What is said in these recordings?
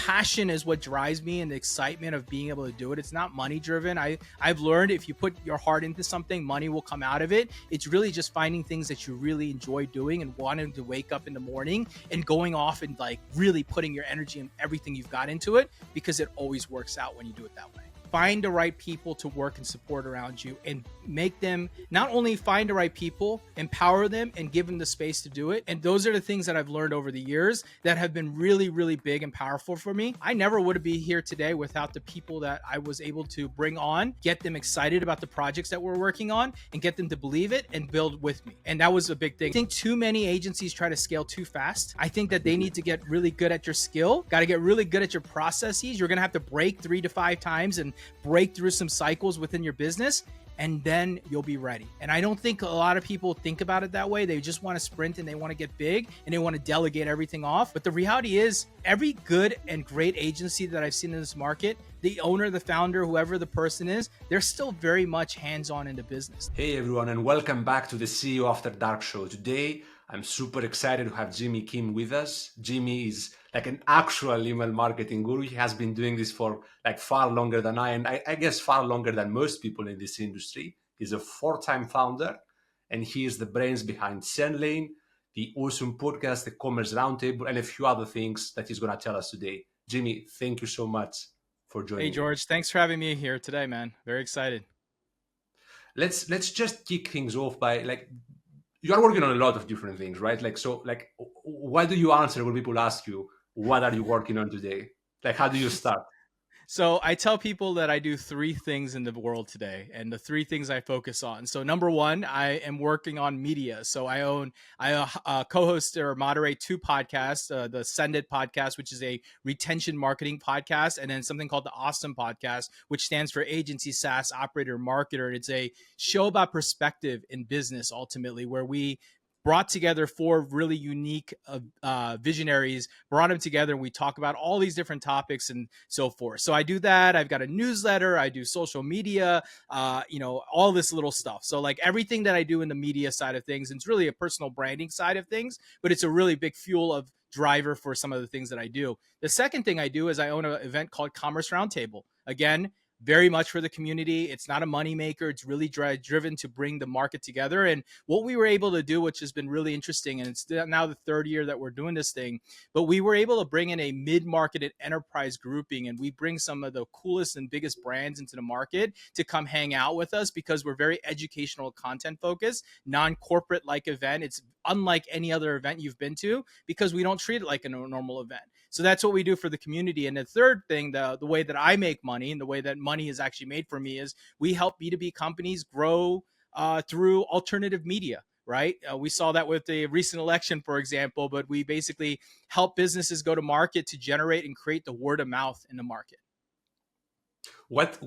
passion is what drives me and the excitement of being able to do it. It's not money driven. I've learned if you put your heart into something, money will come out of it. It's really just finding things that you really enjoy doing and wanting to wake up in the morning and going off and like really putting your energy and everything you've got into it, because it always works out when you do it that way. Find the right people to work and support around you and make them not only find the right people, empower them and give them the space to do it. And those are the things that I've learned over the years that have been really, really big and powerful for me. I never would be here today without the people that I was able to bring on, get them excited about the projects that we're working on and get them to believe it and build with me. And that was a big thing. I think too many agencies try to scale too fast. I think that they need to get really good at your skill, got to get really good at your processes. You're going to have to break 3 to 5 times and break through some cycles within your business, and then you'll be ready. And I don't think a lot of people think about it that way. They just want to sprint and they want to get big and they want to delegate everything off. But the reality is, every good and great agency that I've seen in this market, the owner, the founder, whoever the person is, they're still very much hands-on in the business. Hey everyone, and welcome back to the CEO After Dark show. Today, I'm super excited to have Jimmy Kim with us. Jimmy is like an actual email marketing guru. He has been doing this for like far longer than and I guess far longer than most people in this industry. He's a 4-time founder, and he is the brains behind SendLane, the awesome podcast, the Commerce Roundtable, and a few other things that he's going to tell us today. Jimmy, thank you so much for joining. Hey George, thanks for having me here today, man. Very excited. Let's just kick things off by like, you are working on a lot of different things, right? Like, so like, what do you answer when people ask you, what are you working on today? Like, how do you start? So I tell people that I do 3 things in the world today, and the 3 things I focus on. So number 1, I am working on media. So I co-host or moderate 2 podcasts, the Send It podcast, which is a retention marketing podcast, and then something called the Awesome podcast, which stands for Agency SaaS Operator Marketer. It's a show about perspective in business, ultimately, where we brought together 4 really unique visionaries, brought them together, and we talk about all these different topics and so forth. So I do that. I've got a newsletter. I do social media, all this little stuff. So like everything that I do in the media side of things, it's really a personal branding side of things, but it's a really big fuel of driver for some of the things that I do. The second thing I do is I own an event called Commerce Roundtable. Again, very much for the community. It's not a moneymaker. It's really driven to bring the market together. And what we were able to do, which has been really interesting, and it's now the 3rd year that we're doing this thing, but we were able to bring in a mid-market and enterprise grouping, and we bring some of the coolest and biggest brands into the market to come hang out with us, because we're very educational, content focused, non-corporate like event. It's unlike any other event you've been to, because we don't treat it like a normal event. So that's what we do for the community. And the third thing, the way that I make money and the way that money is actually made for me, is we help B2B companies grow through alternative media, right? We saw that with the recent election, for example, but we basically help businesses go to market to generate and create the word of mouth in the market. What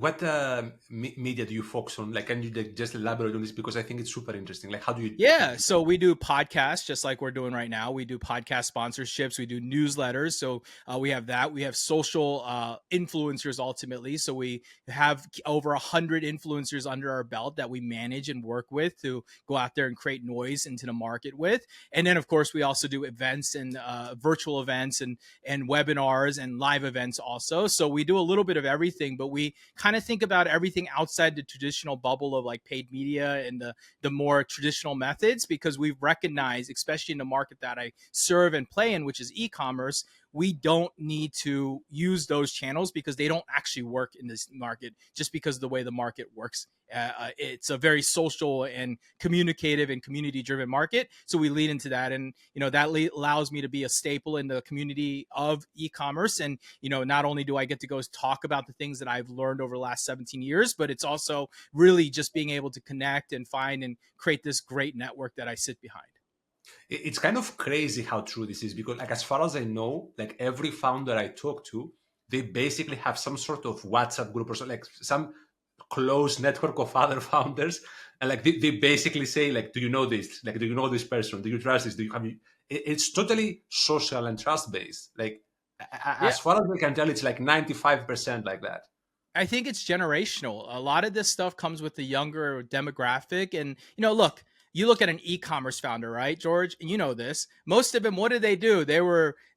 media do you focus on? Like, can you just elaborate on this? Because I think it's super interesting. Like, how do you? Yeah, so we do podcasts just like we're doing right now. We do podcast sponsorships. We do newsletters. So we have that. We have social influencers ultimately. So we have over 100 influencers under our belt that we manage and work with to go out there and create noise into the market with. And then, of course, we also do events and virtual events and webinars and live events also. So we do a little bit of everything, but we kind of think about everything outside the traditional bubble of like paid media and the more traditional methods, because we've recognized, especially in the market that I serve and play in, which is e-commerce, we don't need to use those channels because they don't actually work in this market, just because of the way the market works. It's a very social and communicative and community driven market. So we lead into that. And, that allows me to be a staple in the community of e-commerce. And, not only do I get to go talk about the things that I've learned over the last 17 years, but it's also really just being able to connect and find and create this great network that I sit behind. It's kind of crazy how true this is, because like, as far as I know, like every founder I talk to, they basically have some sort of WhatsApp group or so, like some close network of other founders. And like, they basically say like, do you know this? Like, do you know this person? Do you trust this? It's totally social and trust-based. Like, as far as I can tell, it's like 95% like that. I think it's generational. A lot of this stuff comes with the younger demographic. And, look, you look at an e-commerce founder, right, George? And you know this. Most of them, what did they do? They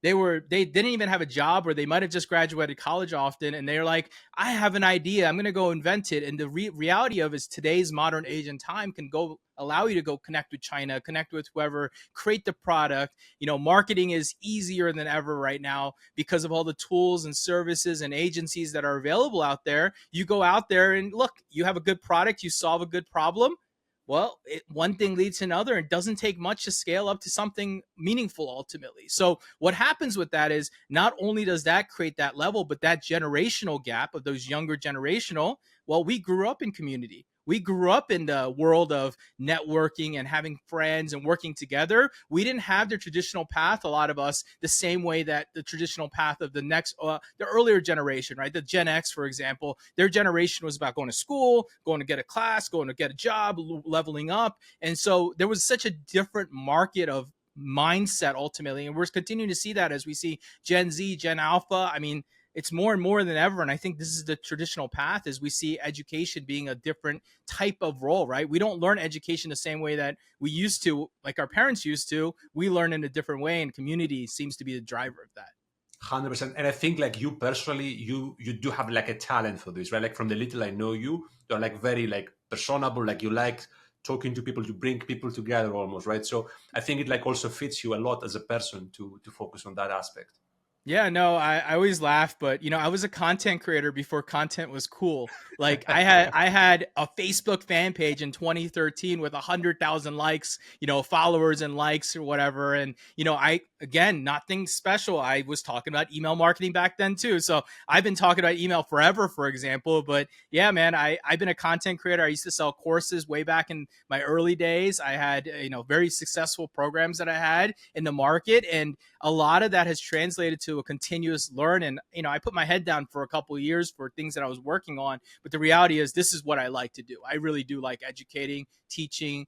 didn't even have a job, or they might have just graduated college often, and they're like, I have an idea, I'm going to go invent it. And the reality of is today's modern age and time can go allow you to go connect with China, connect with whoever, create the product. Marketing is easier than ever right now because of all the tools and services and agencies that are available out there. You go out there and look, you have a good product, you solve a good problem. Well, one thing leads to another. It doesn't take much to scale up to something meaningful ultimately. So what happens with that is not only does that create that level, but that generational gap of those younger generational, well, we grew up in community. We grew up in the world of networking and having friends and working together. We didn't have the traditional path, a lot of us, the same way that the traditional path of the earlier generation, right? The Gen X, for example, their generation was about going to school, going to get a class, going to get a job, leveling up. And so there was such a different market of mindset ultimately. And we're continuing to see that as we see Gen Z, Gen Alpha. I mean, it's more and more than ever. And I think this is the traditional path, as we see education being a different type of role, right? We don't learn education the same way that we used to, like our parents used to. We learn in a different way, and community seems to be the driver of that. 100%. And I think like you personally, you do have like a talent for this, right? Like from the little I know you, you're like very like personable, like you like talking to people, to bring people together almost, right? So I think it like also fits you a lot as a person to focus on that aspect. Yeah, no, I always laugh, but I was a content creator before content was cool. Like I had a Facebook fan page in 2013 with 100,000 likes, followers and likes or whatever. And I again, nothing special. I was talking about email marketing back then too. So I've been talking about email forever, for example. But yeah, man, I've been a content creator. I used to sell courses way back in my early days. I had very successful programs that I had in the market, and a lot of that has translated to a continuous learn. And I put my head down for a couple of years for things that I was working on, but the reality is this is what I like to do. I really do like educating, teaching.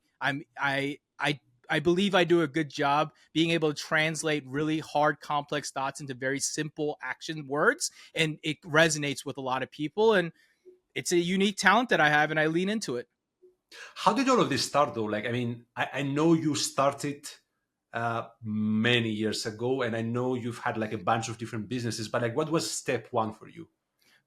I believe I do a good job being able to translate really hard, complex thoughts into very simple action words, and it resonates with a lot of people. And it's a unique talent that I have, and I lean into it. How did all of this start though? Like, I mean, I know you started many years ago, and I know you've had like a bunch of different businesses, but like, what was step one for you?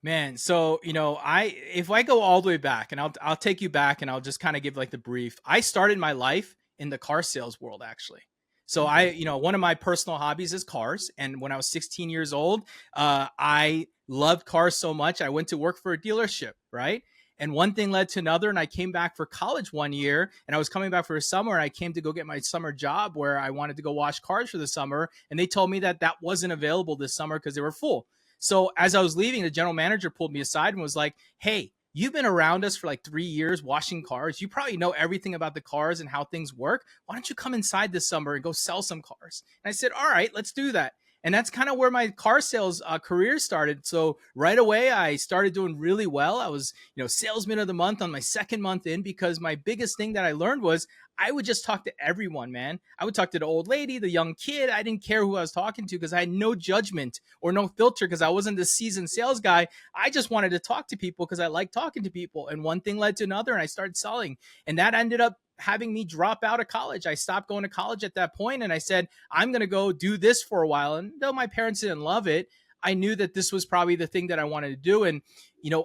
Man, so I if I go all the way back, and I'll take you back, and I'll just kind of give like the brief. I started my life in the car sales world, actually. So Okay. one of my personal hobbies is cars, and when I was 16 years old, I loved cars so much I went to work for a dealership, right? And one thing led to another, and I came back for college one year, and I was coming back for a summer, and I came to go get my summer job where I wanted to go wash cars for the summer, and they told me that that wasn't available this summer because they were full. So as I was leaving, the general manager pulled me aside and was like, "Hey, you've been around us for like 3 years washing cars. You probably know everything about the cars and how things work. Why don't you come inside this summer and go sell some cars?" And I said, "All right, let's do that." And that's kind of where my car sales career started. So right away, I started doing really well. I was, salesman of the month on my second month in, because my biggest thing that I learned was I would just talk to everyone, man. I would talk to the old lady, the young kid. I didn't care who I was talking to because I had no judgment or no filter, because I wasn't the seasoned sales guy. I just wanted to talk to people because I like talking to people. And one thing led to another, and I started selling. And that ended up having me drop out of college. I stopped going to college at that point, and I said, I'm going to go do this for a while. And though my parents didn't love it, I knew that this was probably the thing that I wanted to do. And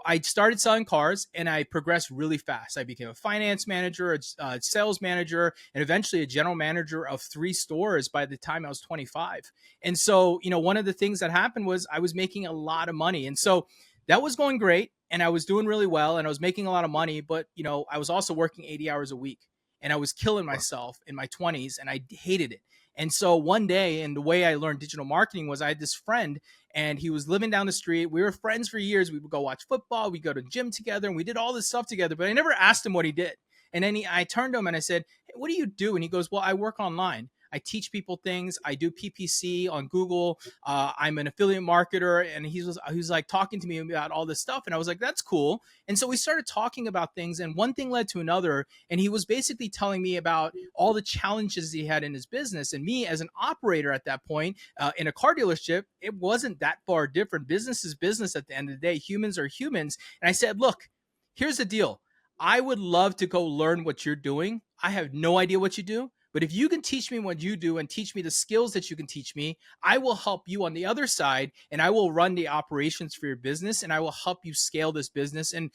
I started selling cars, and I progressed really fast. I became a finance manager, a sales manager, and eventually a general manager of 3 stores by the time I was 25. And so, one of the things that happened was I was making a lot of money. And so that was going great, and I was doing really well, and I was making a lot of money, but, I was also working 80 hours a week, and I was killing Wow. myself in my 20s, and I hated it. And so one day, and the way I learned digital marketing was I had this friend, and he was living down the street. We were friends for years. We would go watch football, we go to gym together, and we did all this stuff together, but I never asked him what he did. And then I turned to him and I said, "Hey, what do you do?" And he goes, "Well, I work online. I teach people things. I do PPC on Google. I'm an affiliate marketer." And he was like talking to me about all this stuff. And I was like, "That's cool." And so we started talking about things, and one thing led to another. And he was basically telling me about all the challenges he had in his business. And me, as an operator at that point in a car dealership, it wasn't that far different. Business is business at the end of the day. Humans are humans. And I said, "Look, here's the deal. I would love to go learn what you're doing. I have no idea what you do, but if you can teach me what you do and teach me the skills that you can teach me, I will help you on the other side and I will run the operations for your business and I will help you scale this business and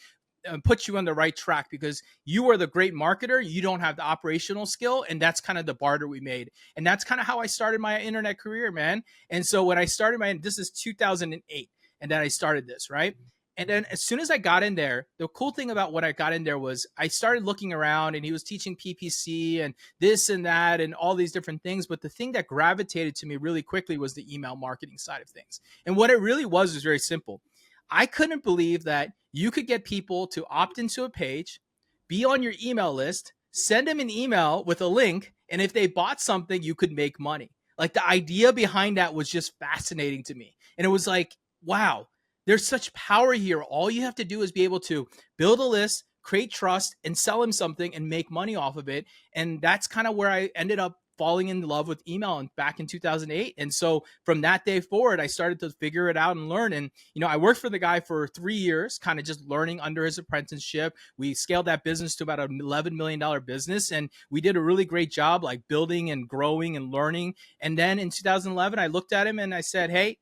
put you on the right track because you are the great marketer. You don't have the operational skill. And that's kind of the barter we made. And that's kind of how I started my internet career, man. And so when I started this is 2008. And then I started this, right? And then as soon as I got in there, the cool thing about when I got in there was I started looking around and he was teaching PPC and this and that and all these different things. But the thing that gravitated to me really quickly was the email marketing side of things. And what it really was very simple. I couldn't believe that you could get people to opt into a page, be on your email list, send them an email with a link, and if they bought something, you could make money. Like the idea behind that was just fascinating to me. And it was like, wow, there's such power here. All you have to do is be able to build a list, create trust, and sell them something and make money off of it. And that's kind of where I ended up falling in love with email back in 2008. And so from that day forward, I started to figure it out and learn. And, I worked for the guy for 3 years, kind of just learning under his apprenticeship. We scaled that business to about an $11 million business. And we did a really great job, like building and growing and learning. And then in 2011, I looked at him and I said, hey,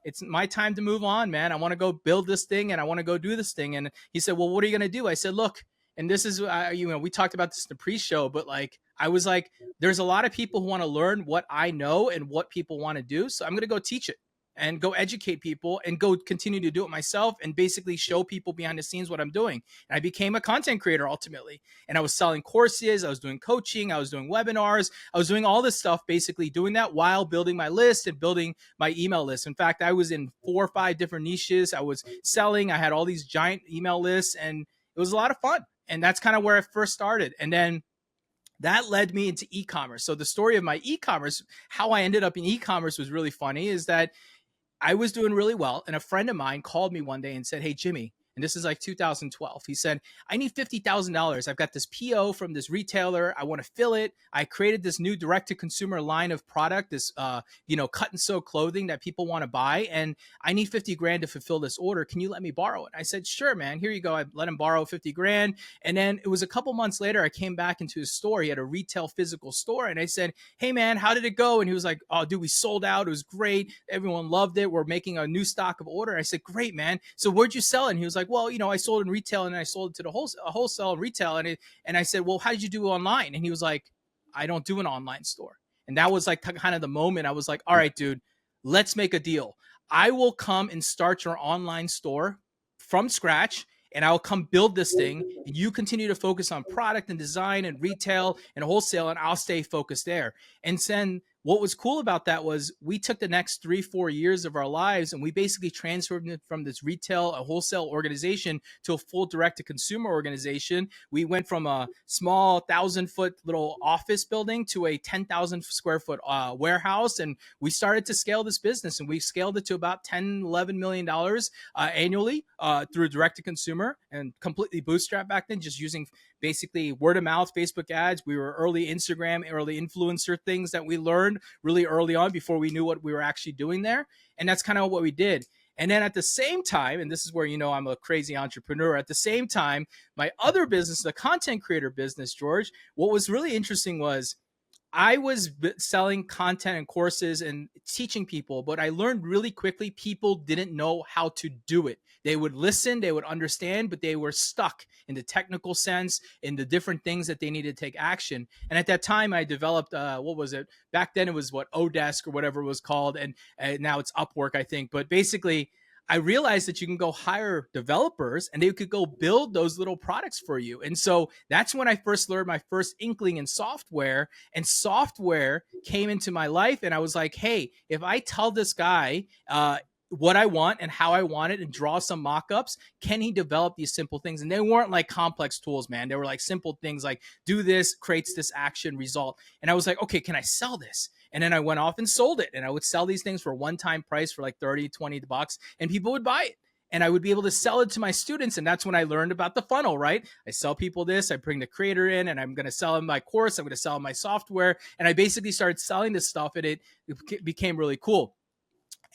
it's my time to move on, man. I want to go build this thing and I want to go do this thing. And he said, well, what are you going to do? I said, look, and this is, we talked about this in the pre-show, but like, I was like, there's a lot of people who want to learn what I know and what people want to do. So I'm going to go teach it and go educate people and go continue to do it myself and basically show people behind the scenes what I'm doing. And I became a content creator ultimately. And I was selling courses, I was doing coaching, I was doing webinars, I was doing all this stuff, basically doing that while building my list and building my email list. In fact, I was in 4 or 5 different niches. I was selling, I had all these giant email lists and it was a lot of fun. And that's kind of where I first started. And then that led me into e-commerce. So the story of my e-commerce, how I ended up in e-commerce was really funny is that I was doing really well. And a friend of mine called me one day and said, hey, Jimmy, and this is like 2012. He said, I need $50,000. I've got this PO from this retailer. I want to fill it. I created this new direct to consumer line of product, this, cut and sew clothing that people want to buy. And I need 50 grand to fulfill this order. Can you let me borrow it? I said, sure, man, here you go. I let him borrow 50 grand. And then it was a couple months later, I came back into his store. He had a retail physical store. And I said, hey, man, how did it go? And he was like, oh, dude, we sold out. It was great. Everyone loved it. We're making a new stock of order. I said, great, man. So where'd you sell it? And he was like, well, I sold in retail and I sold it to the wholesale and retail. And I said, well, how did you do online? And he was like, I don't do an online store. And that was like kind of the moment I was like, all right, dude, let's make a deal. I will come and start your online store from scratch and I'll come build this thing. And you continue to focus on product and design and retail and wholesale, and I'll stay focused there. And then what was cool about that was we took the next 3-4 years of our lives and we basically transferred it from this retail, a wholesale organization to a full direct to consumer organization. We went from a small 1,000-foot little office building to a 10,000 square foot warehouse. And we started to scale this business and we scaled it to about $10-11 million annually through direct to consumer and completely bootstrapped back then, just using basically word of mouth, Facebook ads. We were early Instagram, early influencer things that we learned really early on before we knew what we were actually doing there. And that's kind of what we did. And then at the same time, and this is where, I'm a crazy entrepreneur. At the same time, my other business, the content creator business, George, what was really interesting was I was selling content and courses and teaching people, but I learned really quickly people didn't know how to do it. They would listen, they would understand, but they were stuck in the technical sense, in the different things that they needed to take action. And at that time, I developed, what was it? Back then, it was Odesk or whatever it was called. And now it's Upwork, I think. But basically, I realized that you can go hire developers and they could go build those little products for you. And so that's when I first learned my first inkling in software, and software came into my life. And I was like, hey, if I tell this guy, what I want and how I want it and draw some mock-ups, can he develop these simple things? And they weren't like complex tools, man. They were like simple things like do this, creates this action result. And I was like, okay, can I sell this? And then I went off and sold it. And I would sell these things for a one-time price for like 30, $20, and people would buy it. And I would be able to sell it to my students. And that's when I learned about the funnel, right? I sell people this, I bring the creator in, and I'm going to sell them my course. I'm going to sell them my software. And I basically started selling this stuff, and it became really cool.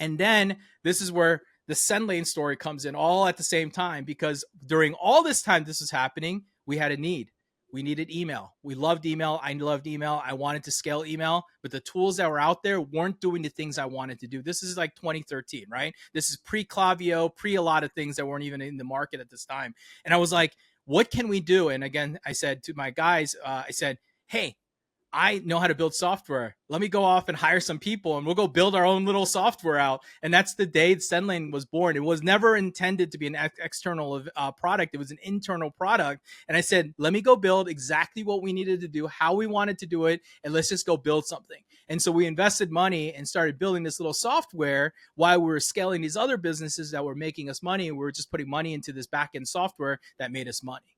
And then this is where the SendLane story comes in all at the same time, because during all this time this is happening, we had a need. We needed email. We loved email. I loved email. I wanted to scale email, but the tools that were out there weren't doing the things I wanted to do. This is like 2013, right? This is pre Clavio, pre a lot of things that weren't even in the market at this time. And I was like, what can we do? And again, I said to my guys, I said, hey, I know how to build software. Let me go off and hire some people and we'll go build our own little software out. And that's the day Sendlane was born. It was never intended to be an external product. It was an internal product. And I said, let me go build exactly what we needed to do, how we wanted to do it, and let's just go build something. And so we invested money and started building this little software while we were scaling these other businesses that were making us money. And we were just putting money into this back-end software that made us money.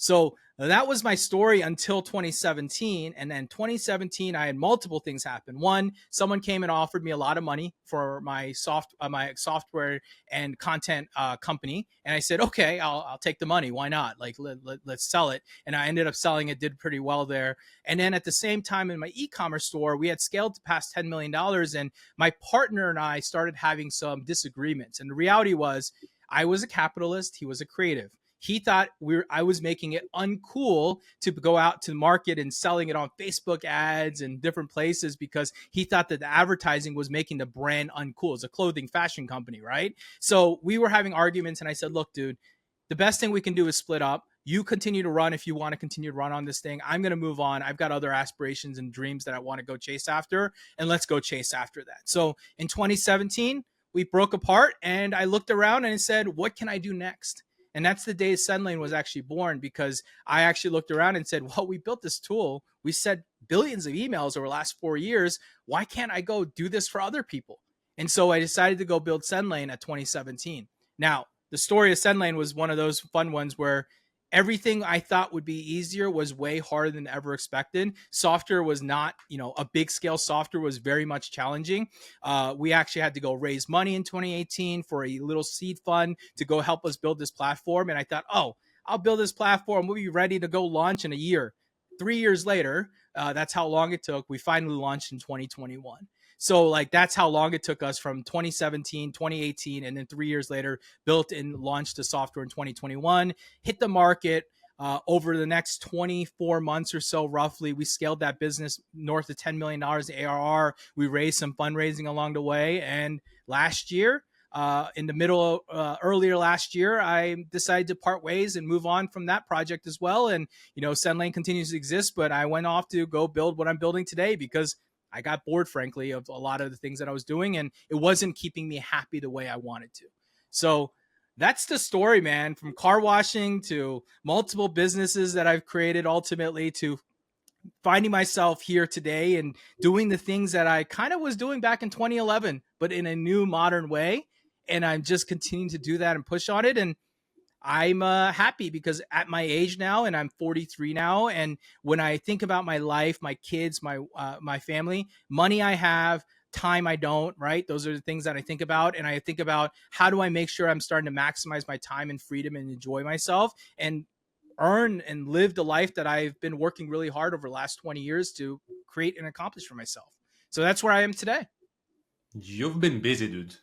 So that was my story until 2017. And then 2017, I had multiple things happen. One, someone came and offered me a lot of money for my software and content company. And I said, okay, I'll take the money. Why not? Like, let's sell it. And I ended up selling it, did pretty well there. And then at the same time in my e-commerce store, we had scaled to past $10 million. And my partner and I started having some disagreements. And the reality was I was a capitalist. He was a creative. He thought I was making it uncool to go out to the market and selling it on Facebook ads and different places because he thought that the advertising was making the brand uncool. It's a clothing fashion company, right? So we were having arguments and I said, look, dude, the best thing we can do is split up. You continue to run if you want to continue to run on this thing. I'm going to move on. I've got other aspirations and dreams that I want to go chase after, and let's go chase after that. So in 2017, we broke apart and I looked around and I said, what can I do next? And that's the day Sendlane was actually born, because I actually looked around and said, well, we built this tool. We sent billions of emails over the last 4 years. Why can't I go do this for other people? And so I decided to go build Sendlane at 2017. Now, the story of Sendlane was one of those fun ones where everything I thought would be easier was way harder than ever expected. Software was not, a big scale software was very much challenging. We actually had to go raise money in 2018 for a little seed fund to go help us build this platform. And I thought, oh, I'll build this platform. We'll be ready to go launch in a year. 3 years later, that's how long it took. We finally launched in 2021. So like that's how long it took us from 2017, 2018, and then 3 years later, built and launched the software in 2021, hit the market. Over the next 24 months or so, roughly, we scaled that business north of $10 million ARR. We raised some fundraising along the way. And last year, earlier last year, I decided to part ways and move on from that project as well. And, Sendlane continues to exist, but I went off to go build what I'm building today because I got bored, frankly, of a lot of the things that I was doing, and it wasn't keeping me happy the way I wanted to. So that's the story, man, from car washing to multiple businesses that I've created, ultimately to finding myself here today and doing the things that I kind of was doing back in 2011, but in a new modern way. And I'm just continuing to do that and push on it. And I'm happy because at my age now, and I'm 43 now, and when I think about my life, my kids, my family, money I have, time I don't, right? Those are the things that I think about. And I think about how do I make sure I'm starting to maximize my time and freedom and enjoy myself and earn and live the life that I've been working really hard over the last 20 years to create and accomplish for myself. So that's where I am today. You've been busy, dude.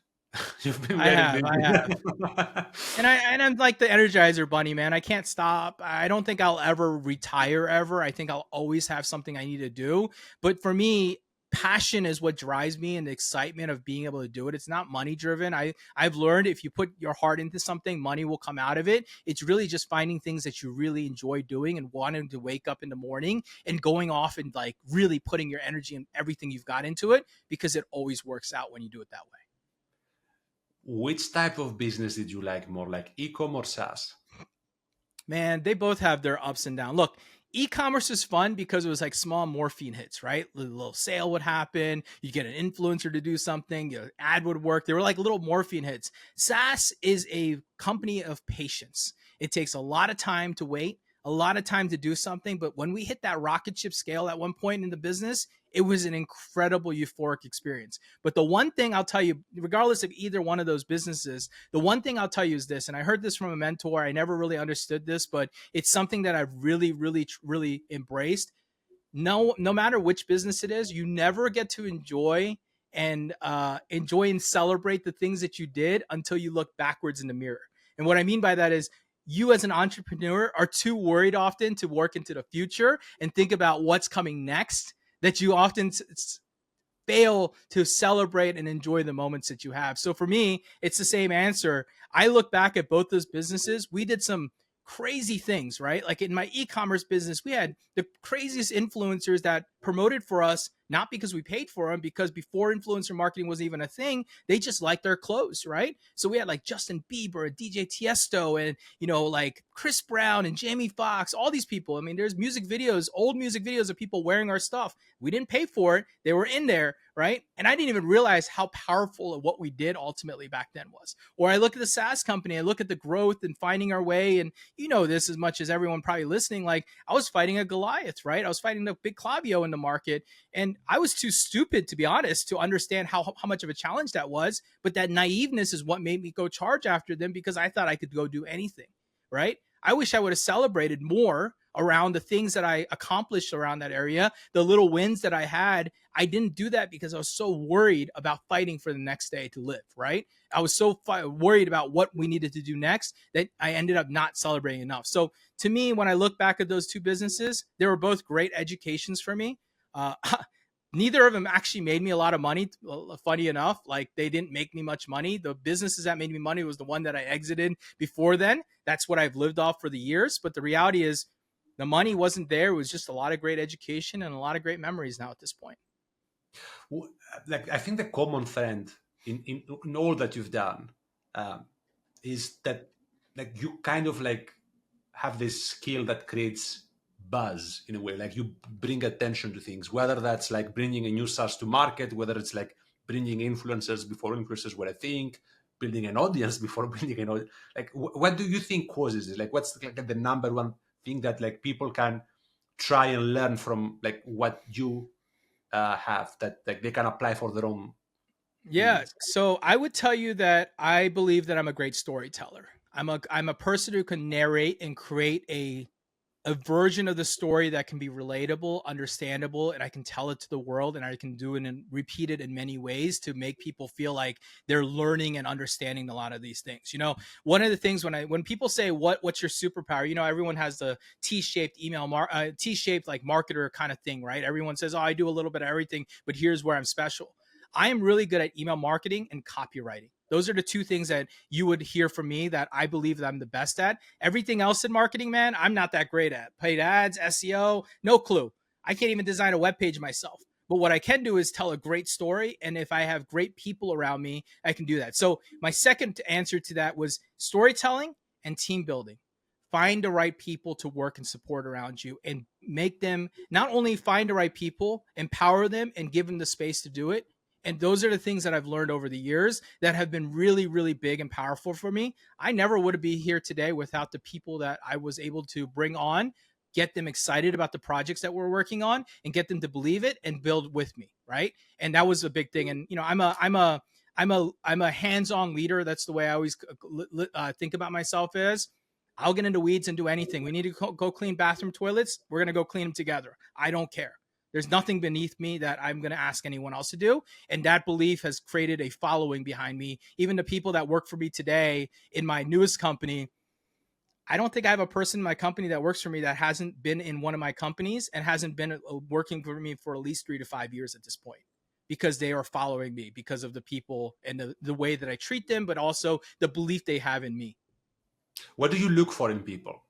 You've been I very have, busy. I have. And I'm like the Energizer Bunny, man. I can't stop. I don't think I'll ever retire ever. I think I'll always have something I need to do. But for me, passion is what drives me, and the excitement of being able to do it. It's not money driven. I've learned if you put your heart into something, money will come out of it. It's really just finding things that you really enjoy doing and wanting to wake up in the morning and going off and like really putting your energy and everything you've got into it, because it always works out when you do it that way. Which type of business did you like more, like e-com or SaaS? Man, they both have their ups and downs. Look, e-commerce is fun because it was like small morphine hits, right? A little sale would happen. You get an influencer to do something. Your ad would work. They were like little morphine hits. SaaS is a company of patience. It takes a lot of time to wait, a lot of time to do something. But when we hit that rocket ship scale at one point in the business, it was an incredible euphoric experience. But the one thing I'll tell you, regardless of either one of those businesses, the one thing I'll tell you is this, and I heard this from a mentor. I never really understood this, but it's something that I've really, really, really embraced. No matter which business it is, you never get to enjoy and celebrate the things that you did until you look backwards in the mirror. And what I mean by that is you as an entrepreneur are too worried often to work into the future and think about what's coming next, that you often fail to celebrate and enjoy the moments that you have. So for me, it's the same answer. I look back at both those businesses. We did some crazy things, right? Like in my e-commerce business, we had the craziest influencers that promoted for us, not because we paid for them, because before influencer marketing was even a thing, they just liked our clothes, right? So we had like Justin Bieber and DJ Tiesto and, like Chris Brown and Jamie Foxx, all these people. I mean, there's music videos, old music videos of people wearing our stuff. We didn't pay for it. They were in there, right? And I didn't even realize how powerful what we did ultimately back then was. Or I look at the SaaS company, I look at the growth and finding our way. And you know this as much as everyone probably listening. Like I was fighting a Goliath, right? I was fighting the big Clavio in the market. And I was too stupid, to be honest, to understand how much of a challenge that was. But that naiveness is what made me go charge after them, because I thought I could go do anything, right? I wish I would have celebrated more around the things that I accomplished around that area, the little wins that I had. I didn't do that because I was so worried about fighting for the next day to live, right? I was so worried about what we needed to do next that I ended up not celebrating enough. So to me, when I look back at those two businesses, they were both great educations for me. Uh, Neither of them actually made me a lot of money. Funny enough, like they didn't make me much money. The businesses that made me money was the one that I exited before then. That's what I've lived off for the years. But the reality is the money wasn't there. It was just a lot of great education and a lot of great memories now at this point. Like I think the common thread in all that you've done um, is that like you kind of like have this skill that creates buzz in a way, like you bring attention to things, whether that's like bringing a new SaaS to market, whether it's like bringing influencers before influencers were a thing, building an audience before building an audience. Like what do you think causes it? Like what's like the number one thing that like people can try and learn from like what you have that like they can apply for their own Yeah. needs? So I would tell you that I believe that I'm a great storyteller. I'm a person who can narrate and create a version of the story that can be relatable, understandable, and I can tell it to the world, and I can do it and repeat it in many ways to make people feel like they're learning and understanding a lot of these things. One of the things when people say what's your superpower, everyone has the T-shaped T-shaped like marketer kind of thing, right? Everyone says, "Oh, I do a little bit of everything, but here's where I'm special." I am really good at email marketing and copywriting. Those are the two things that you would hear from me that I believe that I'm the best at. Everything else in marketing, man, I'm not that great at. Paid ads, SEO, no clue. I can't even design a web page myself. But what I can do is tell a great story. And if I have great people around me, I can do that. So my second answer to that was storytelling and team building. Find the right people to work and support around you and make them not only find the right people, empower them and give them the space to do it. And those are the things that I've learned over the years that have been really, really big and powerful for me. I never would be here today without the people that I was able to bring on, get them excited about the projects that we're working on, and get them to believe it and build with me, right? And that was a big thing. And I'm a hands-on leader. That's the way I always think about myself as. I'll get into weeds and do anything. We need to go clean bathroom toilets. We're gonna go clean them together. I don't care. There's nothing beneath me that I'm going to ask anyone else to do. And that belief has created a following behind me. Even the people that work for me today in my newest company, I don't think I have a person in my company that works for me that hasn't been in one of my companies and hasn't been working for me for at least 3 to 5 years at this point, because they are following me because of the people and the way that I treat them, but also the belief they have in me. What do you look for in people?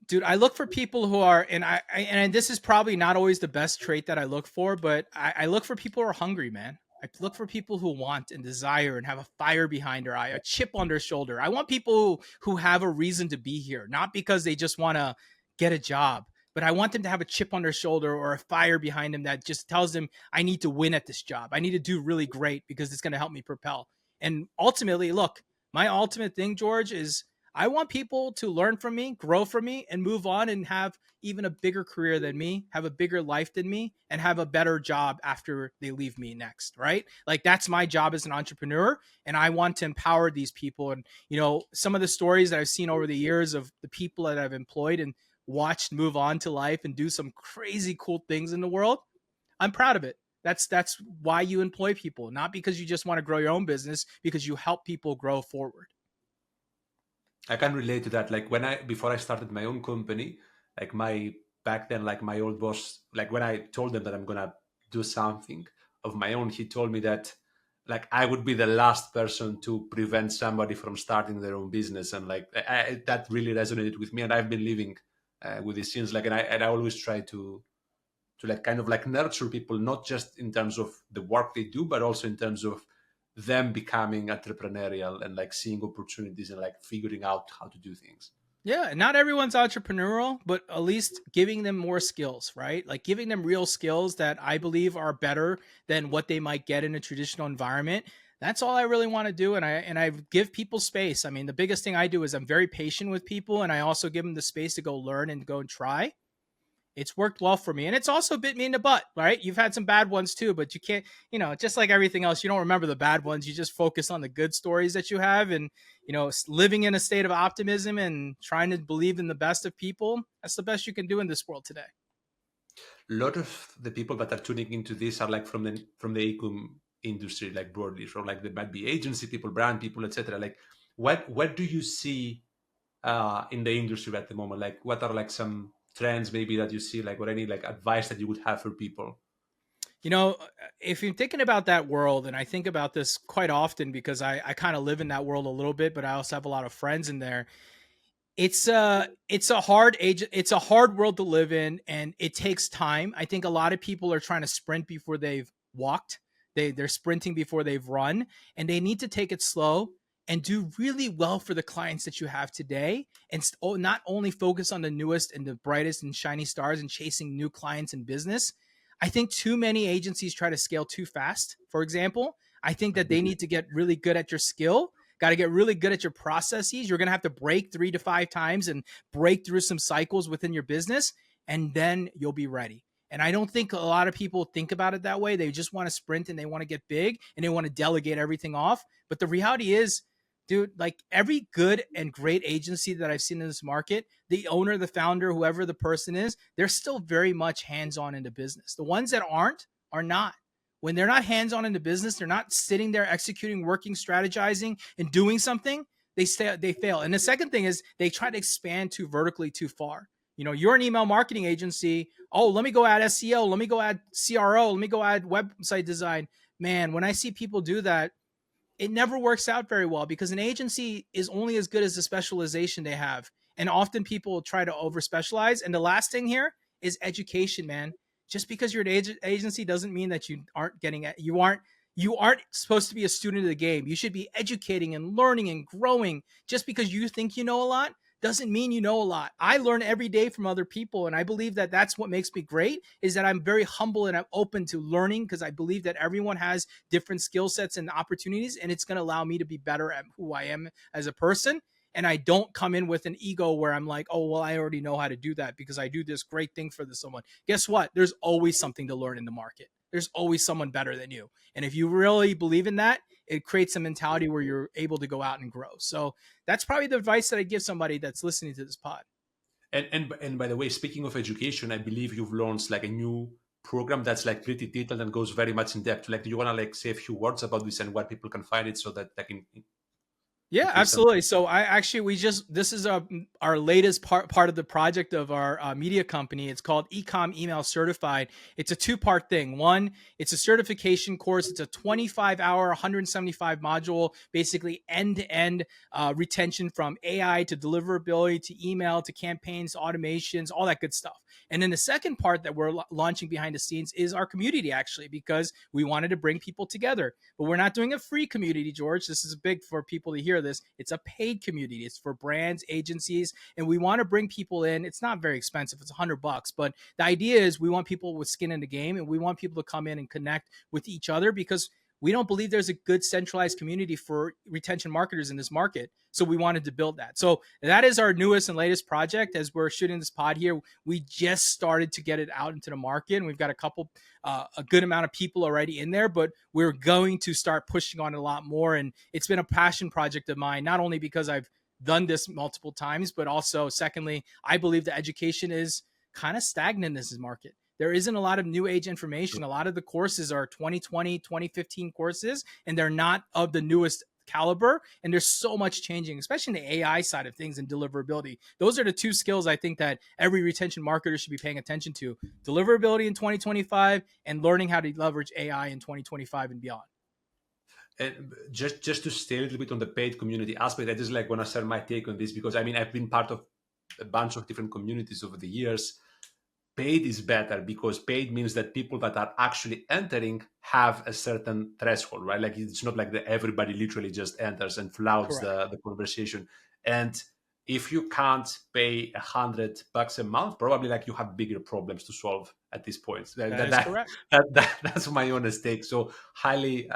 Dude, I look for people who are, and this is probably not always the best trait that I look for, but I look for people who are hungry, man. I look for people who want and desire and have a fire behind their eye, a chip on their shoulder. I want people who have a reason to be here, not because they just want to get a job, but I want them to have a chip on their shoulder or a fire behind them that just tells them, I need to win at this job. I need to do really great because it's going to help me propel. And ultimately, look, my ultimate thing, George, is I want people to learn from me, grow from me, and move on and have even a bigger career than me, have a bigger life than me, and have a better job after they leave me next, right? Like that's my job as an entrepreneur. And I want to empower these people. And, some of the stories that I've seen over the years of the people that I've employed and watched move on to life and do some crazy cool things in the world, I'm proud of it. That's why you employ people, not because you just want to grow your own business, because you help people grow forward. I can relate to that. Like when I before I started my own company, like my back then, like my old boss, like when I told them that I'm gonna do something of my own, he told me that like I would be the last person to prevent somebody from starting their own business, and like that really resonated with me, and I've been living with this since. Like, and I always try to like kind of like nurture people, not just in terms of the work they do, but also in terms of them becoming entrepreneurial and like seeing opportunities and like figuring out how to do things. Yeah, not everyone's entrepreneurial, but at least giving them more skills, right? Like giving them real skills that I believe are better than what they might get in a traditional environment. That's all I really want to do, and I give people space. I mean, the biggest thing I do is I'm very patient with people, and I also give them the space to go learn and go and try. It's worked well for me, and it's also bit me in the butt, right? You've had some bad ones too, but you can't, just like everything else, you don't remember the bad ones. You just focus on the good stories that you have, and living in a state of optimism and trying to believe in the best of people. That's the best you can do in this world today. A lot of the people that are tuning into this are like from the e-com industry, like broadly, from like there might be agency people, brand people, etc. Like, what do you see in the industry at the moment? Like, what are like some trends maybe that you see, like, or any like advice that you would have for people? You know, if you're thinking about that world, and I think about this quite often because I kind of live in that world a little bit, but I also have a lot of friends in there. It's a hard age, it's a hard world to live in, and it takes time. I think a lot of people are trying to sprint before they've walked. They're sprinting before they've run, and they need to take it slow and do really well for the clients that you have today, and not only focus on the newest and the brightest and shiny stars and chasing new clients and business. I think too many agencies try to scale too fast. For example, I think that they need to get really good at your skill, got to get really good at your processes. You're going to have to break 3 to 5 times and break through some cycles within your business, and then you'll be ready. And I don't think a lot of people think about it that way. They just want to sprint and they want to get big and they want to delegate everything off. But the reality is, dude, like every good and great agency that I've seen in this market, the owner, the founder, whoever the person is, they're still very much hands on in the business. The ones that aren't are not. When they're not hands on in the business, they're not sitting there executing, working, strategizing, and doing something. They fail. And the second thing is they try to expand too vertically too far. You're an email marketing agency. Oh, let me go add SEO. Let me go add CRO. Let me go add website design. Man, when I see people do that, it never works out very well because an agency is only as good as the specialization they have. And often people try to over specialize. And the last thing here is education, man. Just because you're an agency doesn't mean that you aren't you aren't supposed to be a student of the game. You should be educating and learning and growing. Just because you think you know a lot doesn't mean you know a lot. I learn every day from other people, and I believe that that's what makes me great, is that I'm very humble and I'm open to learning because I believe that everyone has different skill sets and opportunities, and it's going to allow me to be better at who I am as a person. And I don't come in with an ego where I'm like, oh, well, I already know how to do that because I do this great thing for this someone. Guess what? There's always something to learn in the market. There's always someone better than you. And if you really believe in that, it creates a mentality where you're able to go out and grow. So that's probably the advice that I give somebody that's listening to this pod. And by the way, speaking of education, I believe you've launched like a new program that's like pretty detailed and goes very much in depth. Like, do you want to like say a few words about this and where people can find it so that like in Yeah, case some. absolutely. So I actually we just this is our latest part of the project of our media company. It's called Ecom Email Certified. It's a two-part thing. One, it's a certification course. It's a 25-hour, 175 module, basically end-to-end retention from AI to deliverability to email to campaigns, automations, all that good stuff. And then the second part that we're launching behind the scenes is our community, actually, because we wanted to bring people together. But we're not doing a free community, George. This is big for people to hear this. It's a paid community. It's for brands, agencies, and we want to bring people in. It's not very expensive. It's $100, but the idea is we want people with skin in the game, and we want people to come in and connect with each other because we don't believe there's a good centralized community for retention marketers in this market. So we wanted to build that. So that is our newest and latest project. As we're shooting this pod here, we just started to get it out into the market, and we've got a good amount of people already in there, but we're going to start pushing on it a lot more. And it's been a passion project of mine, not only because I've done this multiple times, but also secondly, I believe the education is kind of stagnant in this market. There isn't a lot of new age information. A lot of the courses are 2020, 2015 courses, and they're not of the newest caliber. And there's so much changing, especially in the AI side of things and deliverability. Those are the two skills I think that every retention marketer should be paying attention to: deliverability in 2025 and learning how to leverage AI in 2025 and beyond. And just to stay a little bit on the paid community aspect, I just like want to share my take on this, because I mean I've been part of a bunch of different communities over the years. Paid is better because paid means that people that are actually entering have a certain threshold, right? Like it's not like that everybody literally just enters and flouts Correct. the conversation. And if you can't pay $100 a month, probably like you have bigger problems to solve at this point. That is correct. That's my honest take. So highly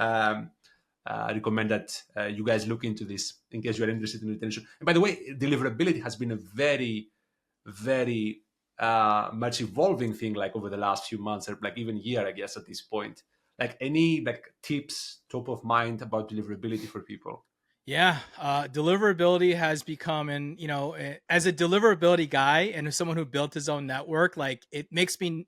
recommend that you guys look into this in case you are interested in retention. And by the way, deliverability has been a very, very much evolving thing, like over the last few months, or like even year, I guess, at this point. Like any like tips top of mind about deliverability for people? Yeah, deliverability has become, and as a deliverability guy and as someone who built his own network, like it makes me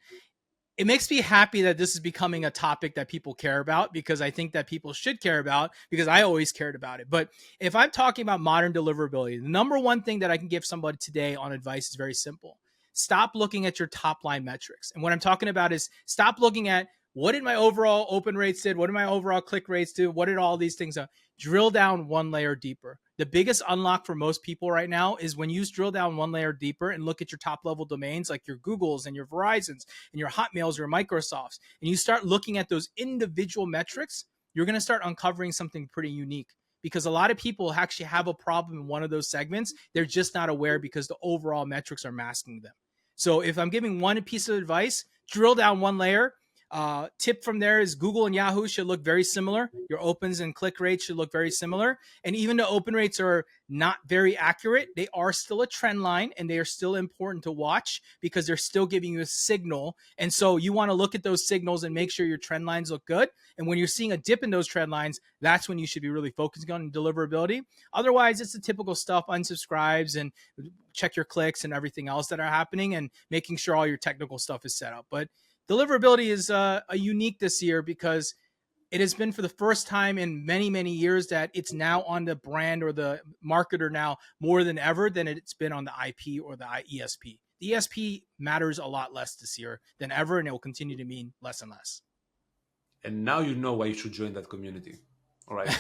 happy that this is becoming a topic that people care about, because I think that people should care about, because I always cared about it. But if I'm talking about modern deliverability, the number one thing that I can give somebody today on advice is very simple. Stop looking at your top line metrics. And what I'm talking about is stop looking at what did my overall open rates did, what did my overall click rates do, what did all these things do. Drill down one layer deeper. The biggest unlock for most people right now is when you drill down one layer deeper and look at your top level domains like your Googles and your Verizons and your Hotmails or Microsofts, and you start looking at those individual metrics, you're going to start uncovering something pretty unique, because a lot of people actually have a problem in one of those segments. They're just not aware because the overall metrics are masking them. So if I'm giving one piece of advice, drill down one layer. Tip from there is Google and Yahoo should look very similar. Your opens and click rates should look very similar. And even though open rates are not very accurate, they are still a trend line, and they are still important to watch because they're still giving you a signal. And so you want to look at those signals and make sure your trend lines look good. And when you're seeing a dip in those trend lines, that's when you should be really focusing on deliverability. Otherwise, it's the typical stuff: unsubscribes and check your clicks and everything else that are happening, and making sure all your technical stuff is set up. But deliverability is a unique this year because it has been for the first time in many, many years that it's now on the brand or the marketer now more than ever than it's been on the IP or the ESP. The ESP matters a lot less this year than ever, and it will continue to mean less and less. And now you know why you should join that community. All right.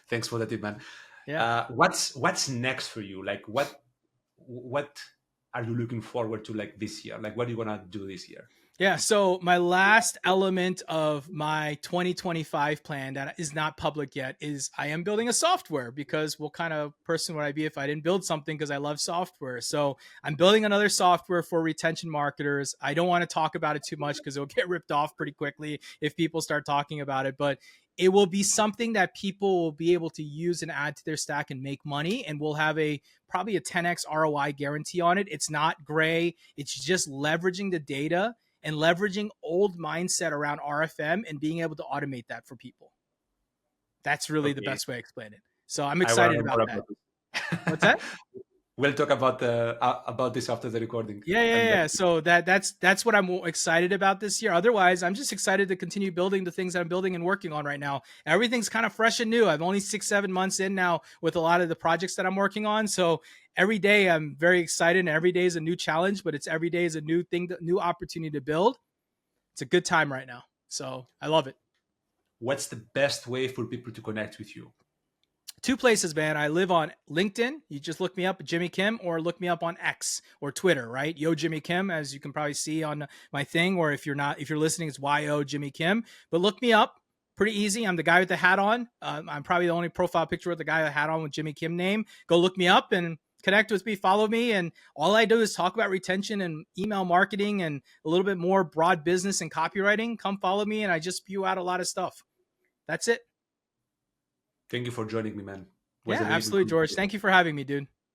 Thanks for that tip, man. Yeah. What's next for you? Like what are you looking forward to, like this year? Like what are you gonna do this year? Yeah. So my last element of my 2025 plan that is not public yet is I am building a software, because what kind of person would I be if I didn't build something? Because I love software. So I'm building another software for retention marketers. I don't want to talk about it too much because it'll get ripped off pretty quickly if people start talking about it. But it will be something that people will be able to use and add to their stack and make money. And we'll have probably a 10x ROI guarantee on it. It's not gray. It's just leveraging the data and leveraging old mindset around RFM and being able to automate that for people. That's really the Okay. best way to explain it. So I'm I want to excited know more about that. about this. What's that? We'll talk about this after the recording. Yeah. So that's what I'm excited about this year. Otherwise, I'm just excited to continue building the things that I'm building and working on right now. Everything's kind of fresh and new. I'm only 6-7 months in now with a lot of the projects that I'm working on. So every day I'm very excited, and every day is a new challenge, but it's every day is a new thing, new opportunity to build. It's a good time right now. So I love it. What's the best way for people to connect with you? Two places, man. I live on LinkedIn. You just look me up, Jimmy Kim, or look me up on X or Twitter, right? Yo Jimmy Kim, as you can probably see on my thing. Or if you're listening, it's YO Jimmy Kim. But look me up. Pretty easy. I'm the guy with the hat on. I'm probably the only profile picture with the guy with the hat on with Jimmy Kim name. Go look me up and connect with me, follow me. And all I do is talk about retention and email marketing and a little bit more broad business and copywriting. Come follow me, and I just spew out a lot of stuff. That's it. Thank you for joining me, man. It was Yeah, amazing. absolutely, George. Thank you for having me, dude.